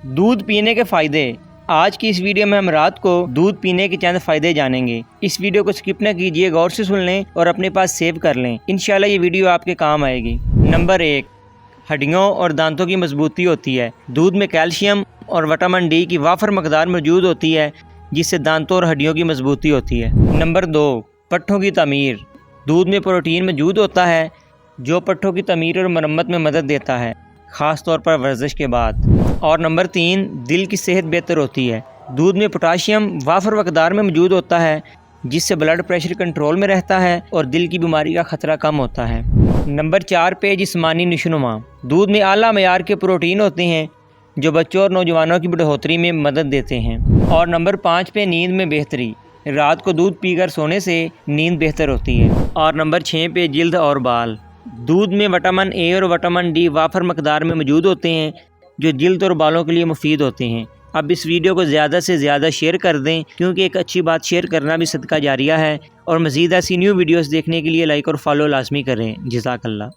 دودھ پینے کے فائدے۔ آج کی اس ویڈیو میں ہم رات کو دودھ پینے کے چند فائدے جانیں گے۔ اس ویڈیو کو سکپ نہ کیجیے، غور سے سن لیں اور اپنے پاس سیو کر لیں۔ انشاءاللہ یہ ویڈیو آپ کے کام آئے گی۔ نمبر 1، ہڈیوں اور دانتوں کی مضبوطی ہوتی ہے۔ دودھ میں کیلشیم اور وٹامن ڈی کی وافر مقدار موجود ہوتی ہے، جس سے دانتوں اور ہڈیوں کی مضبوطی ہوتی ہے۔ نمبر 2، پٹھوں کی تعمیر۔ دودھ میں پروٹین موجود ہوتا ہے جو پٹھوں کی تعمیر اور مرمت میں مدد دیتا ہے، خاص طور پر ورزش کے بعد۔ اور نمبر 3، دل کی صحت بہتر ہوتی ہے۔ دودھ میں پوٹاشیم وافر مقدار میں موجود ہوتا ہے، جس سے بلڈ پریشر کنٹرول میں رہتا ہے اور دل کی بیماری کا خطرہ کم ہوتا ہے۔ نمبر 4 پہ جسمانی نشوونما۔ دودھ میں اعلیٰ معیار کے پروٹین ہوتے ہیں جو بچوں اور نوجوانوں کی بڑھوتری میں مدد دیتے ہیں۔ اور نمبر 5 پہ نیند میں بہتری۔ رات کو دودھ پی کر سونے سے نیند بہتر ہوتی ہے۔ اور نمبر 6 پہ جلد اور بال۔ دودھ میں وٹامن اے اور وٹامن ڈی وافر مقدار میں موجود ہوتے ہیں جو جلد اور بالوں کے لیے مفید ہوتے ہیں۔ اب اس ویڈیو کو زیادہ سے زیادہ شیئر کر دیں، کیونکہ ایک اچھی بات شیئر کرنا بھی صدقہ جاریہ ہے۔ اور مزید ایسی نیو ویڈیوز دیکھنے کے لیے لائک اور فالو لازمی کریں۔ جزاک اللہ۔